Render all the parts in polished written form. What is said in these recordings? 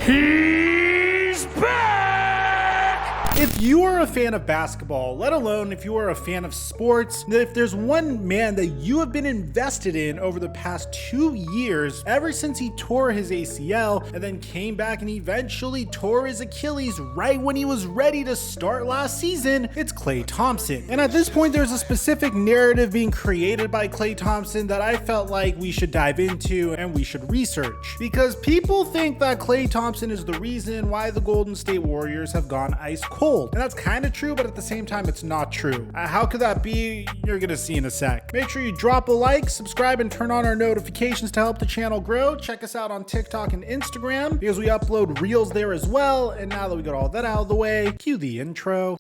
He's back! If you are a fan of basketball, let alone if you are a fan of sports, if there's one man that you have been invested in over the past 2 years, ever since he tore his ACL and then came back and eventually tore his Achilles right when he was ready to start last season, it's Klay Thompson. And at this point, there's a specific narrative being created by Klay Thompson that I felt like we should dive into and we should research. Because people think that Klay Thompson is the reason why the Golden State Warriors have gone ice cold. And that's kind of true, but at the same time, it's not true. How could that be? You're gonna see in a sec. Make sure you drop a like, subscribe, and turn on our notifications to help the channel grow. Check us out on TikTok and Instagram because we upload reels there as well. And now that we got all that out of the way, cue the intro.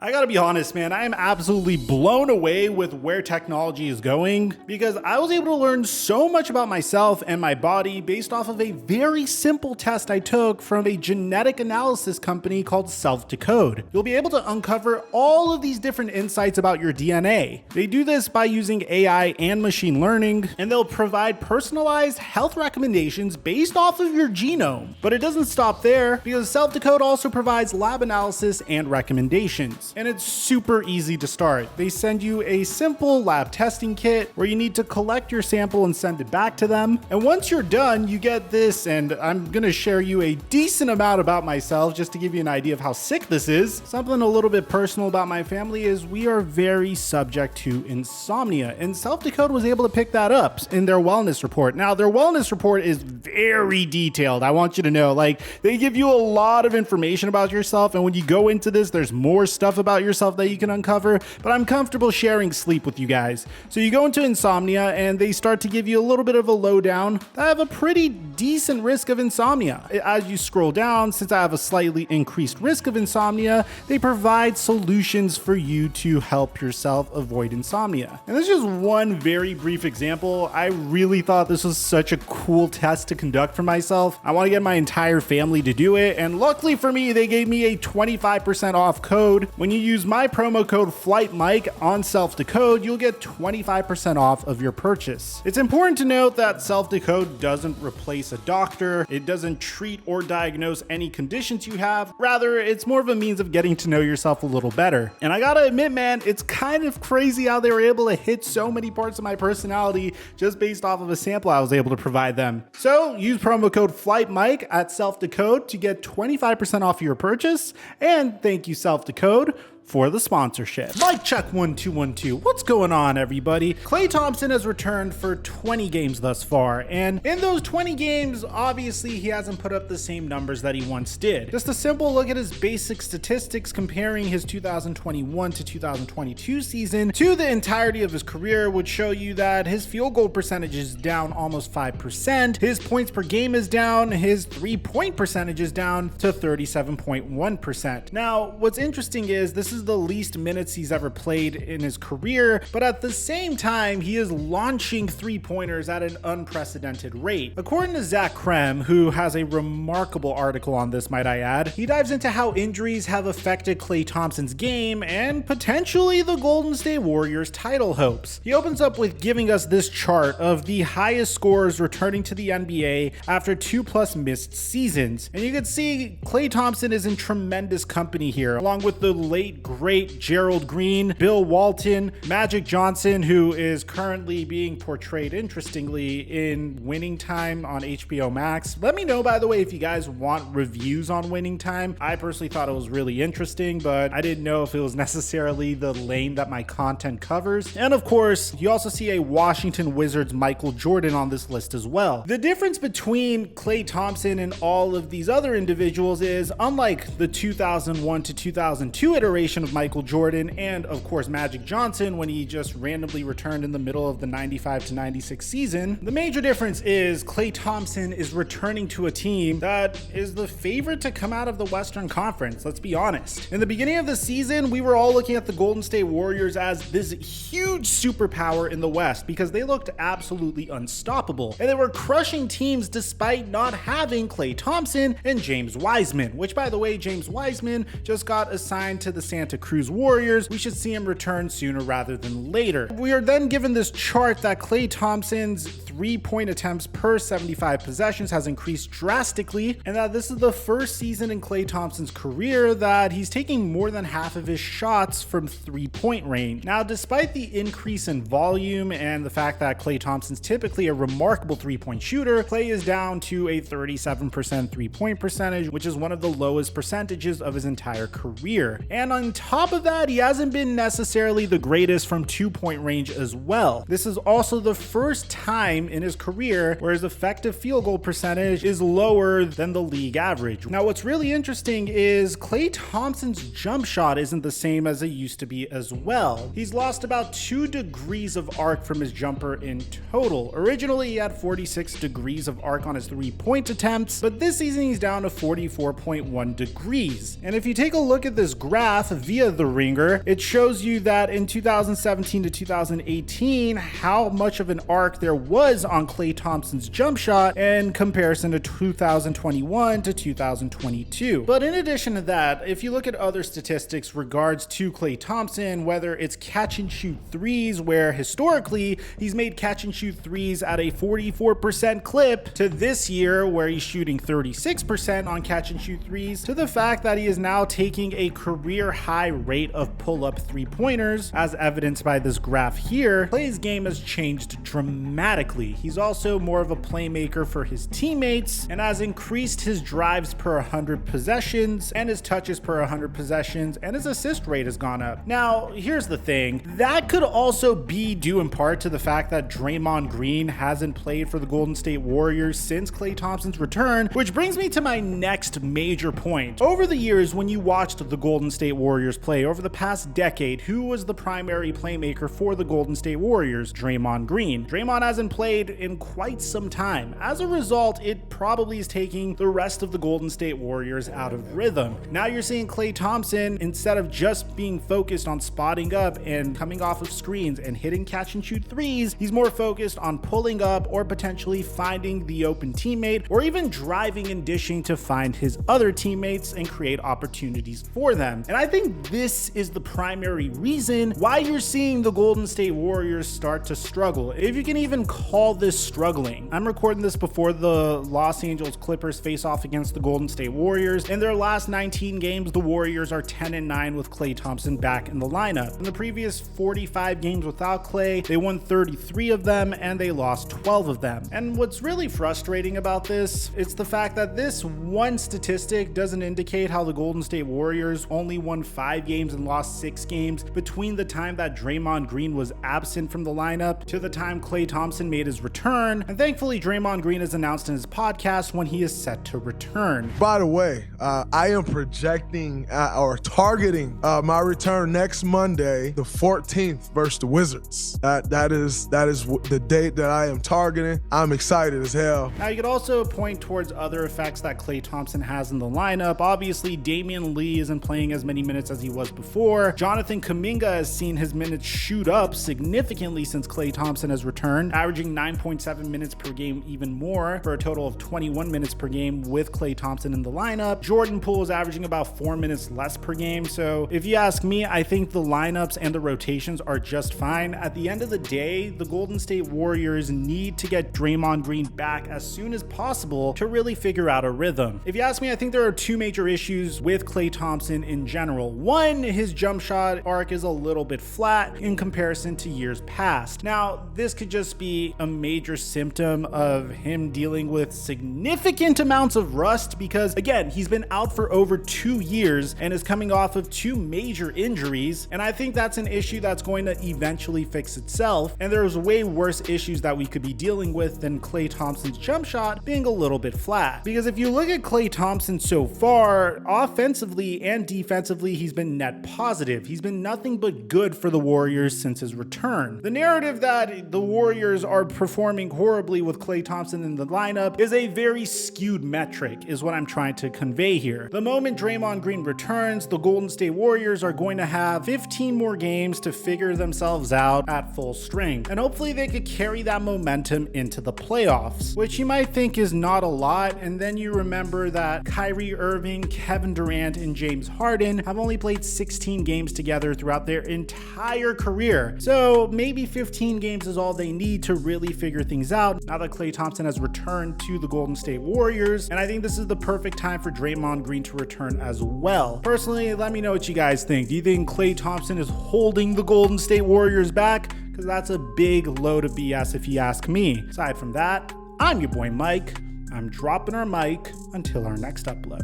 I gotta be honest, man, I am absolutely blown away with where technology is going because I was able to learn so much about myself and my body based off of a very simple test I took from a genetic analysis company called Self-Decode. You'll be able to uncover all of these different insights about your DNA. They do this by using AI and machine learning, and they'll provide personalized health recommendations based off of your genome. But it doesn't stop there because Self-Decode also provides lab analysis and recommendations. And it's super easy to start. They send you a simple lab testing kit where you need to collect your sample and send it back to them. And once you're done, you get this, and I'm gonna share you a decent amount about myself just to give you an idea of how sick this is. Something a little bit personal about my family is we are very subject to insomnia, and Self-Decode was able to pick that up in their wellness report. Now, their wellness report is very detailed. I want you to know, like, they give you a lot of information about yourself, and when you go into this, there's more stuff about yourself that you can uncover, but I'm comfortable sharing sleep with you guys. So you go into insomnia and they start to give you a little bit of a lowdown. I have a pretty decent risk of insomnia. As you scroll down, since I have a slightly increased risk of insomnia, they provide solutions for you to help yourself avoid insomnia. And this is just one very brief example. I really thought this was such a cool test to conduct for myself. I want to get my entire family to do it, and luckily for me, they gave me a 25% off code. When you use my promo code FlightMike on Self-Decode, you'll get 25% off of your purchase. It's important to note that Self-Decode doesn't replace a doctor. It doesn't treat or diagnose any conditions you have. Rather, it's more of a means of getting to know yourself a little better. And I gotta admit, man, it's kind of crazy how they were able to hit so many parts of my personality just based off of a sample I was able to provide them. So use promo code FlightMike at Self-Decode to get 25% off your purchase. And thank you, Self-Decode, for the sponsorship. Mic check 1 2 1 2. What's going on, everybody? Klay Thompson has returned for 20 games thus far, and in those 20 games, obviously he hasn't put up the same numbers that he once did. Just a simple look at his basic statistics comparing his 2021 to 2022 season to the entirety of his career would show you that his field goal percentage is down almost 5%, his points per game is down, his 3-point percentage is down to 37.1%. Now, what's interesting is this is the least minutes he's ever played in his career, but at the same time, he is launching three-pointers at an unprecedented rate. According to Zach Krem, who has a remarkable article on this, might I add, he dives into how injuries have affected Klay Thompson's game and potentially the Golden State Warriors title hopes. He opens up with giving us this chart of the highest scorers returning to the NBA after 2+ missed seasons. And you can see Klay Thompson is in tremendous company here, along with the late great Gerald Green, Bill Walton, Magic Johnson, who is currently being portrayed interestingly in Winning Time on HBO Max. Let me know, by the way, if you guys want reviews on Winning Time. I personally thought it was really interesting, but I didn't know if it was necessarily the lane that my content covers. And of course, you also see a Washington Wizards Michael Jordan on this list as well. The difference between Klay Thompson and all of these other individuals is, unlike the 2001 to 2002 iteration generation of Michael Jordan and, of course, Magic Johnson when he just randomly returned in the middle of the 95 to 96 season. The major difference is Klay Thompson is returning to a team that is the favorite to come out of the Western Conference, let's be honest. In the beginning of the season, we were all looking at the Golden State Warriors as this huge superpower in the West because they looked absolutely unstoppable. And they were crushing teams despite not having Klay Thompson and James Wiseman, which, by the way, James Wiseman just got assigned to the Santa Cruz Warriors. We should see him return sooner rather than later. We are then given this chart that Klay Thompson's 3-point attempts per 75 possessions has increased drastically, and that this is the first season in Klay Thompson's career that he's taking more than half of his shots from 3-point range. Now, despite the increase in volume and the fact that Klay Thompson's typically a remarkable 3-point shooter, Klay is down to a 37% 3-point percentage, which is one of the lowest percentages of his entire career. And on top of that, he hasn't been necessarily the greatest from 2-point range as well. This is also the first time in his career where his effective field goal percentage is lower than the league average. Now, what's really interesting is Klay Thompson's jump shot isn't the same as it used to be as well. He's lost about 2 degrees of arc from his jumper in total. Originally, he had 46 degrees of arc on his 3-point attempts, but this season he's down to 44.1 degrees. And if you take a look at this graph via The Ringer, it shows you that in 2017 to 2018, how much of an arc there was on Klay Thompson's jump shot in comparison to 2021 to 2022. But in addition to that, if you look at other statistics regards to Klay Thompson, whether it's catch and shoot threes, where historically he's made catch and shoot threes at a 44% clip, to this year where he's shooting 36% on catch and shoot threes, to the fact that he is now taking a career high rate of pull-up 3-pointers, as evidenced by this graph here, Klay's game has changed dramatically. He's also more of a playmaker for his teammates and has increased his drives per 100 possessions and his touches per 100 possessions, and his assist rate has gone up. Now, here's the thing. That could also be due in part to the fact that Draymond Green hasn't played for the Golden State Warriors since Klay Thompson's return, which brings me to my next major point. Over the years, when you watched the Golden State Warriors play over the past decade, who was the primary playmaker for the Golden State Warriors? Draymond Green. Draymond hasn't played in quite some time. As a result, it probably is taking the rest of the Golden State Warriors out of rhythm. Now you're seeing Klay Thompson, instead of just being focused on spotting up and coming off of screens and hitting catch and shoot threes, he's more focused on pulling up or potentially finding the open teammate, or even driving and dishing to find his other teammates and create opportunities for them. And I think this is the primary reason why you're seeing the Golden State Warriors start to struggle, if you can even call this struggling. I'm recording this before the Los Angeles Clippers face off against the Golden State Warriors. In their last 19 games, the Warriors are 10-9 with Klay Thompson back in the lineup. In the previous 45 games without Klay, they won 33 of them and they lost 12 of them. And what's really frustrating about this, it's the fact that this one statistic doesn't indicate how the Golden State Warriors only won 5 games and lost 6 games between the time that Draymond Green was absent from the lineup to the time Klay Thompson made his return. And thankfully, Draymond Green has announced in his podcast when he is set to return. By the way, I am projecting or targeting my return next Monday, the 14th versus the Wizards. That is the date that I am targeting. I'm excited as hell. Now, you could also point towards other effects that Klay Thompson has in the lineup. Obviously, Damian Lee isn't playing as many minutes as he was before. Jonathan Kuminga has seen his minutes shoot up significantly since Klay Thompson has returned, averaging 9.7 minutes per game even more, for a total of 21 minutes per game with Klay Thompson in the lineup. Jordan Poole is averaging about 4 minutes less per game. So if you ask me, I think the lineups and the rotations are just fine. At the end of the day, the Golden State Warriors need to get Draymond Green back as soon as possible to really figure out a rhythm. If you ask me, I think there are 2 major issues with Klay Thompson in general. One, his jump shot arc is a little bit flat in comparison to years past. Now, this could just be a some major symptom of him dealing with significant amounts of rust because, again, he's been out for over 2 years and is coming off of 2 major injuries. And I think that's an issue that's going to eventually fix itself. And there's way worse issues that we could be dealing with than Klay Thompson's jump shot being a little bit flat. Because if you look at Klay Thompson so far, offensively and defensively, he's been net positive. He's been nothing but good for the Warriors since his return. The narrative that the Warriors are performing horribly with Klay Thompson in the lineup is a very skewed metric, is what I'm trying to convey here. The moment Draymond Green returns, the Golden State Warriors are going to have 15 more games to figure themselves out at full strength. And hopefully they could carry that momentum into the playoffs, which you might think is not a lot. And then you remember that Kyrie Irving, Kevin Durant, and James Harden have only played 16 games together throughout their entire career. So maybe 15 games is all they need to really figure things out now that Klay Thompson has returned to the Golden State Warriors. And I think this is the perfect time for Draymond Green to return as well. Personally, let me know what you guys think. Do you think Klay Thompson is holding the Golden State Warriors back? Because that's a big load of BS if you ask me. Aside from that, I'm your boy Mike. I'm dropping our mic until our next upload.